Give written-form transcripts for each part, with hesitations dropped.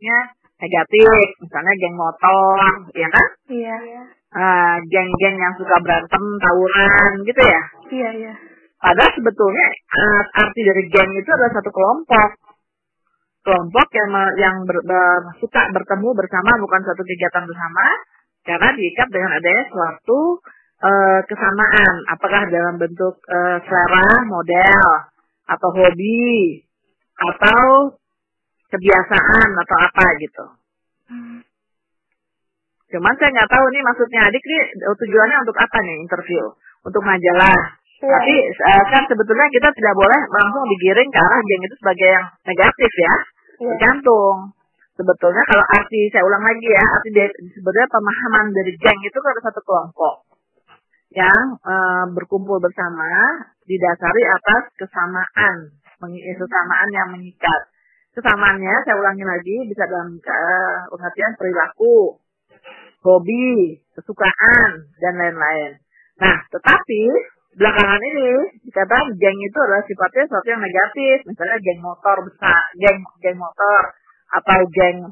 sifatnya negatif, misalnya geng motor, ya kan? Iya. Geng-geng yang suka berantem, tawuran, gitu ya? Iya. Padahal sebetulnya arti dari geng itu adalah satu kelompok yang suka bertemu bersama, bukan satu kegiatan bersama, karena diikat dengan adanya suatu kesamaan, apakah dalam bentuk selera, model, atau hobi, atau kebiasaan, atau apa gitu. Cuman saya nggak tahu nih maksudnya adik nih tujuannya untuk apa nih interview, untuk majalah. Tapi kan sebetulnya kita tidak boleh langsung digiring ke arah geng itu sebagai yang negatif ya. Tergantung. Sebetulnya kalau arti, saya ulang lagi ya, arti sebenarnya pemahaman dari geng itu kan ada satu kelompok yang berkumpul bersama didasari atas kesamaan yang mengikat. Kesamaannya, saya ulangi lagi, bisa dalam pengertian perilaku, hobi, kesukaan, dan lain-lain. Nah, tetapi belakangan ini dikatakan geng itu adalah sifatnya sesuatu yang negatif, misalnya geng motor besar, geng motor, atau geng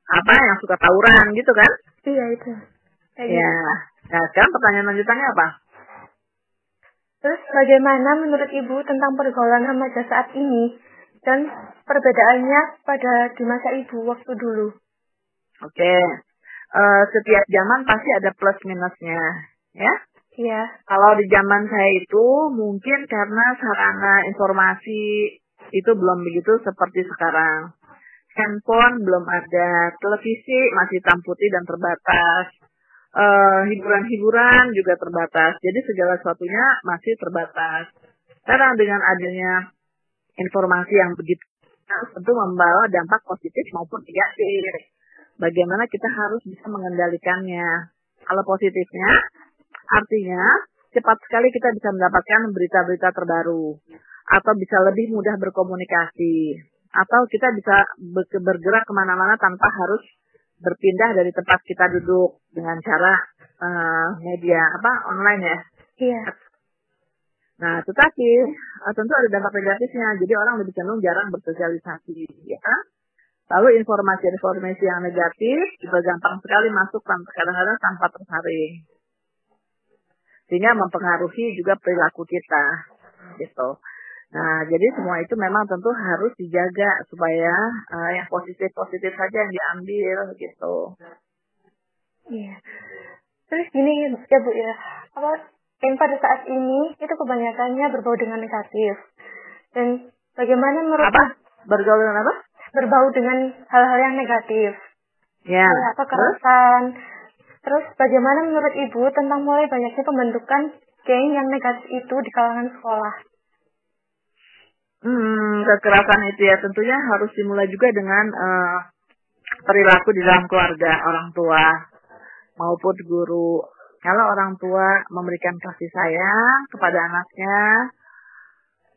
apa yang suka tawuran gitu kan? Iya itu. Ya. Nah, sekarang pertanyaan lanjutannya apa? Terus bagaimana menurut Ibu tentang pergaulan remaja saat ini dan perbedaannya pada di masa Ibu waktu dulu? Oke. Setiap zaman pasti ada plus minusnya, ya? Iya. Kalau di zaman saya itu mungkin karena sarana informasi itu belum begitu seperti sekarang. Handphone belum ada, televisi masih hitam putih dan terbatas. Hiburan-hiburan juga terbatas. Jadi segala sesuatunya masih terbatas. Karena dengan adanya informasi yang begitu tentu membawa dampak positif maupun negatif. Bagaimana kita harus bisa mengendalikannya. Kalau positifnya, artinya cepat sekali kita bisa mendapatkan berita-berita terbaru. Atau bisa lebih mudah berkomunikasi. Atau kita bisa bergerak kemana-mana tanpa harus berpindah dari tempat kita duduk dengan cara media online ya. Iya. Nah, tetapi tentu ada dampak negatifnya. Jadi orang lebih cenderung jarang bersosialisasi, ya kan? Lalu informasi-informasi yang negatif juga gampang sekali masuk kadang-kadang tanpa tersaring, sehingga mempengaruhi juga perilaku kita, gitu. Nah, jadi semua itu memang tentu harus dijaga supaya yang positif-positif saja yang diambil gitu. Iya. Terus gini ya Bu ya, yang pada saat ini itu kebanyakannya berbau dengan negatif. Dan bagaimana menurut Berbau dengan apa? Berbau dengan hal-hal yang negatif. Ya. Kekerasan. Terus bagaimana menurut Ibu tentang mulai banyaknya pembentukan geng yang negatif itu di kalangan sekolah? Kekerasan itu ya tentunya harus dimulai juga dengan perilaku di dalam keluarga, orang tua maupun guru. Kalau orang tua memberikan kasih sayang kepada anaknya,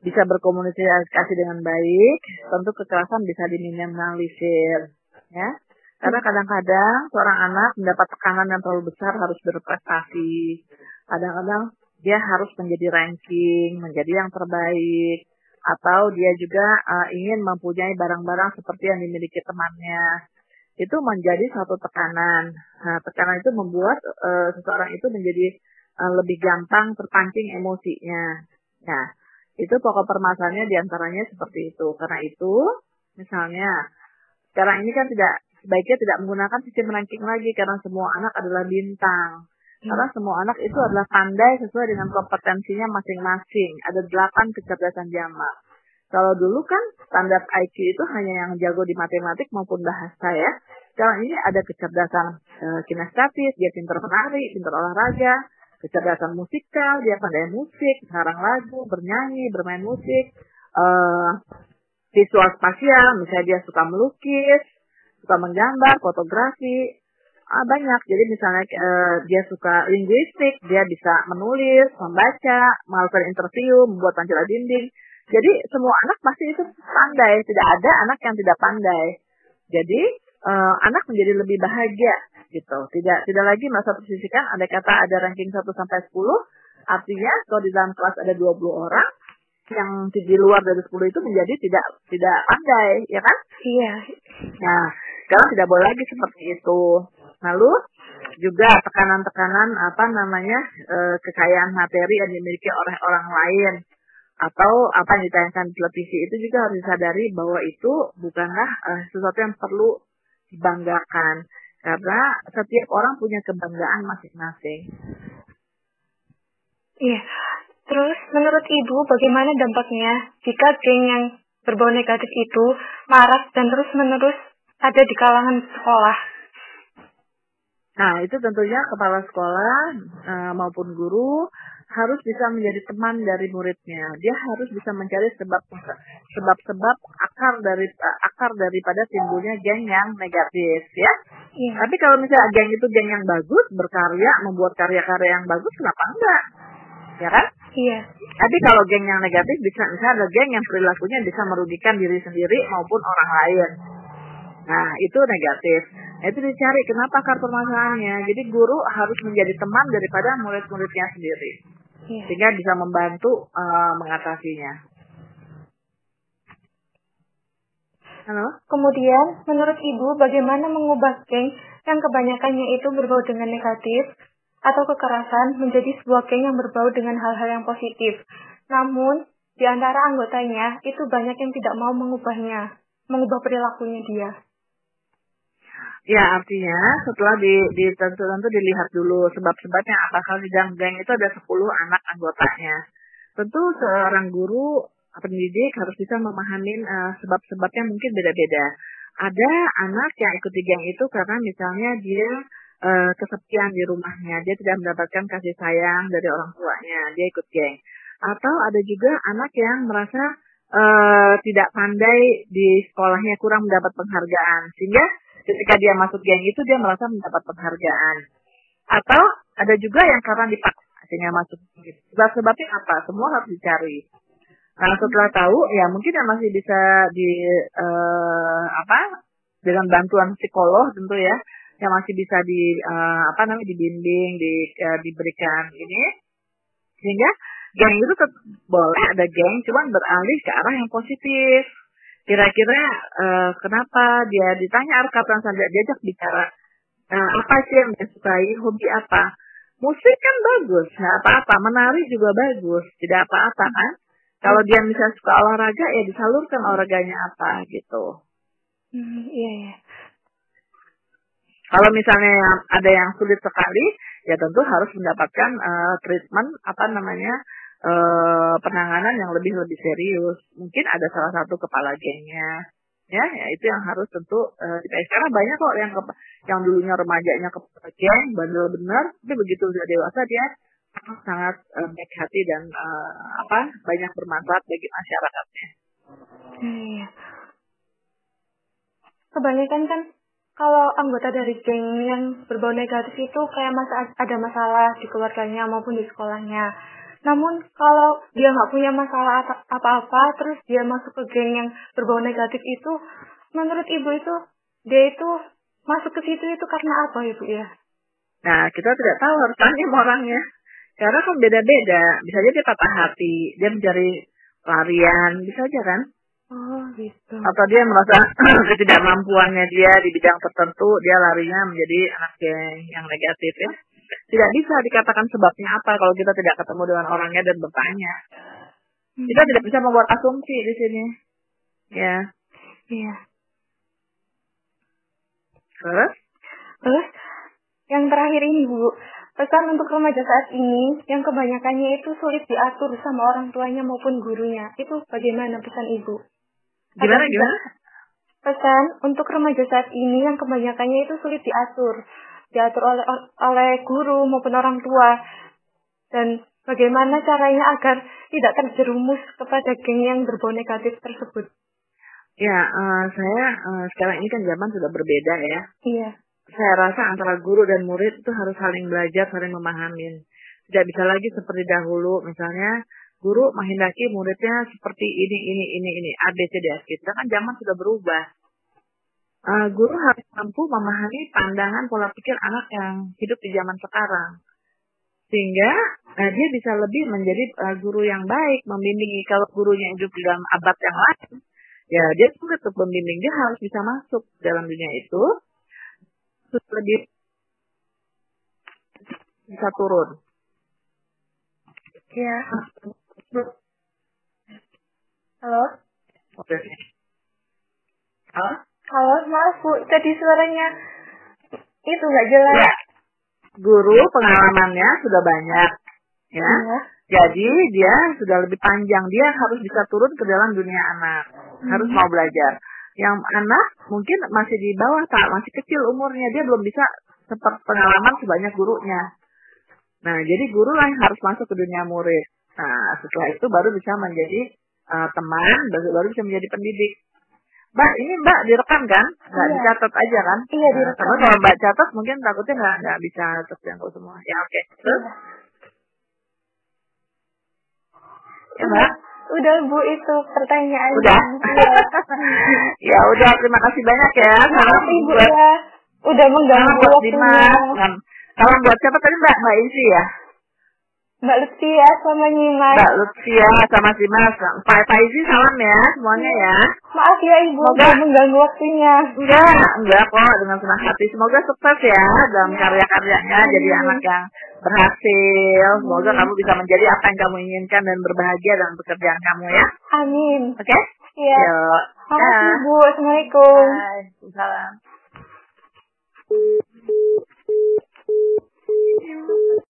bisa berkomunikasi dengan baik, tentu kekerasan bisa diminimalisir, ya. Karena kadang-kadang seorang anak mendapat tekanan yang terlalu besar harus berprestasi. Kadang-kadang dia harus menjadi ranking, menjadi yang terbaik. Atau dia juga ingin mempunyai barang-barang seperti yang dimiliki temannya. Itu menjadi suatu tekanan. Nah, tekanan itu membuat seseorang itu menjadi lebih gampang terpancing emosinya. Nah, itu pokok permasalahannya diantaranya seperti itu. Karena itu, misalnya, sekarang ini kan sebaiknya tidak menggunakan sistem ranking lagi karena semua anak adalah bintang. Karena semua anak itu adalah pandai sesuai dengan kompetensinya masing-masing. Ada 8 kecerdasan jamak. Kalau dulu kan standar IQ itu hanya yang jago di matematik maupun bahasa ya. Sekarang ini ada kecerdasan kinestetis, dia pintar menari, pintar olahraga, kecerdasan musikal, dia pandai musik, ngarang lagu, bernyanyi, bermain musik, visual spasial, misalnya dia suka melukis, suka menggambar, fotografi. Banyak. Jadi misalnya dia suka linguistik, dia bisa menulis, membaca, melakukan interview, membuat pancuran dinding. Jadi semua anak pasti itu pandai, tidak ada anak yang tidak pandai. Jadi anak menjadi lebih bahagia gitu. Tidak lagi merasa tersisihkan. Andai kata ada ranking 1 sampai 10, artinya kalau di dalam kelas ada 20 orang, yang di luar dari 10 itu menjadi tidak pandai, ya kan? Iya. Nah, sekarang tidak boleh lagi seperti itu. Lalu juga tekanan-tekanan kekayaan materi yang dimiliki oleh orang lain atau apa yang ditayangkan di televisi itu juga harus disadari bahwa itu bukanlah sesuatu yang perlu dibanggakan, karena setiap orang punya kebanggaan masing-masing. Iya. Terus menurut Ibu bagaimana dampaknya jika geng yang berbau negatif itu marak dan terus-menerus ada di kalangan sekolah? Nah, itu tentunya kepala sekolah maupun guru harus bisa menjadi teman dari muridnya. Dia harus bisa mencari sebab-sebab akar daripada timbulnya geng yang negatif, ya. Iya. Tapi kalau misalnya geng itu geng yang bagus, berkarya, membuat karya-karya yang bagus, kenapa enggak? Ya kan? Iya. Tapi kalau geng yang negatif misalnya ada geng yang perilakunya bisa merugikan diri sendiri maupun orang lain. Nah, itu negatif. Nah, itu dicari kenapa akar permasalahannya. Jadi guru harus menjadi teman daripada murid-muridnya sendiri. Iya. Sehingga bisa membantu mengatasinya. Halo? Kemudian, menurut Ibu bagaimana mengubah geng yang kebanyakannya itu berbau dengan negatif atau kekerasan menjadi sebuah geng yang berbau dengan hal-hal yang positif. Namun, di antara anggotanya itu banyak yang tidak mau mengubah perilakunya dia. Ya, artinya setelah tentu dilihat dulu sebab-sebabnya apa. Kalau di dalam geng itu ada 10 anak anggotanya. Tentu seorang guru pendidik harus bisa memahami sebab-sebabnya mungkin beda-beda. Ada anak yang ikut di geng itu karena misalnya dia kesepian di rumahnya, dia tidak mendapatkan kasih sayang dari orang tuanya, dia ikut geng. Atau ada juga anak yang merasa tidak pandai di sekolahnya, kurang mendapat penghargaan, sehingga ketika dia masuk geng itu dia merasa mendapat penghargaan. Atau ada juga yang karena dipaksa sehingga masuk geng. Sebab-sebabnya apa? Semua harus dicari. Nah, setelah tahu, ya mungkin yang masih bisa dengan bantuan psikolog tentu ya, yang masih bisa dibimbing, diberikan ini, sehingga geng itu boleh ada geng, cuman beralih ke arah yang positif. Kira-kira kenapa dia ditanya kapan saja diajak bicara apa sih yang dia sukai, hobi apa? Musik kan bagus, nggak apa-apa. Menari juga bagus, tidak apa-apa kan? Kalau dia misalnya suka olahraga, ya disalurkan olahraganya apa gitu. Iya. Kalau misalnya ada yang sulit sekali, ya tentu harus mendapatkan treatment penanganan yang lebih serius. Mungkin ada salah satu kepala gengnya, ya itu yang harus tentu sekarang banyak kok yang dulunya remajanya kepala geng, bandel benar, tapi begitu sudah dewasa dia sangat baik hati dan banyak bermanfaat bagi masyarakatnya. Iya. Kebanyakan kan kalau anggota dari geng yang berbau negatif itu kayak ada masalah di keluarganya maupun di sekolahnya. Namun kalau dia nggak punya masalah apa-apa, terus dia masuk ke geng yang berbau negatif itu, menurut Ibu itu dia itu masuk ke situ itu karena apa, Ibu ya? Nah, kita tidak tahu, harus tanya sama orangnya. Karena kan beda-beda. Bisa aja dia patah hati, dia mencari pelarian, bisa aja kan? Oh, gitu. Atau dia merasa ketidakmampuannya dia di bidang tertentu, dia larinya menjadi anak geng yang negatif ya. Tidak bisa dikatakan sebabnya apa kalau kita tidak ketemu dengan orangnya dan bertanya. Kita tidak bisa membuat asumsi di sini. Ya. Iya. Terus yang terakhir ini, Bu, pesan untuk remaja saat ini yang kebanyakannya itu sulit diatur sama orang tuanya maupun gurunya. Itu bagaimana pesan Ibu? Gimana? Pesan untuk remaja saat ini yang kebanyakannya itu sulit diatur oleh guru maupun orang tua. Dan bagaimana caranya agar tidak terjerumus kepada geng yang berbau negatif tersebut? Ya, saya sekarang ini kan zaman sudah berbeda ya. Iya. Saya rasa antara guru dan murid itu harus saling belajar, saling memahami. Tidak bisa lagi seperti dahulu, misalnya guru menghendaki muridnya seperti ini, A, B, C, D, F. Kan zaman sudah berubah. Guru harus mampu memahami pandangan pola pikir anak yang hidup di zaman sekarang. sehingga dia bisa lebih menjadi guru yang baik, membimbingi. Kalau gurunya hidup di dalam abad yang lain, ya dia sulit untuk membimbing, dia harus bisa masuk dalam dunia itu, lebih bisa turun. Ya. Halo? Oke. Halo? Halo, maaf Bu, tadi suaranya itu nggak jelas. Ya. Guru pengalamannya sudah banyak, ya. Jadi dia sudah lebih panjang, dia harus bisa turun ke dalam dunia anak, harus mau belajar. Yang anak mungkin masih di bawah, masih kecil umurnya, dia belum bisa seperti pengalaman sebanyak gurunya. Nah, jadi guru lah yang harus masuk ke dunia murid. Nah, setelah itu baru bisa menjadi teman, baru bisa menjadi pendidik. Mbak, ini Mbak direkam kan? Nggak dicatat aja kan? Iya, direkam. Karena kalau Mbak catat mungkin takutnya nggak bisa terjangkau semua. Ya, oke. Terus? Ya, Mbak? Udah Bu, itu pertanyaan. Udah? Ya udah, terima kasih banyak ya. Salam Ibu ya. Udah mengganggu waktunya. Salam buat siapa tadi Mbak? Mbak Insi ya? Mbak Lutfia sama Nyimas. Mbak Lutfia sama si Mas. Pak Faizi salam ya semuanya ya. Maaf ya Ibu, udah mengganggu waktunya. Enggak kok, dengan senang hati. Semoga sukses ya dalam karya-karyanya, jadi anak yang berhasil. Semoga kamu bisa menjadi apa yang kamu inginkan dan berbahagia dalam pekerjaan kamu ya. Amin. Oke? Iya. Makasih Bu. Assalamualaikum. Waalaikumsalam.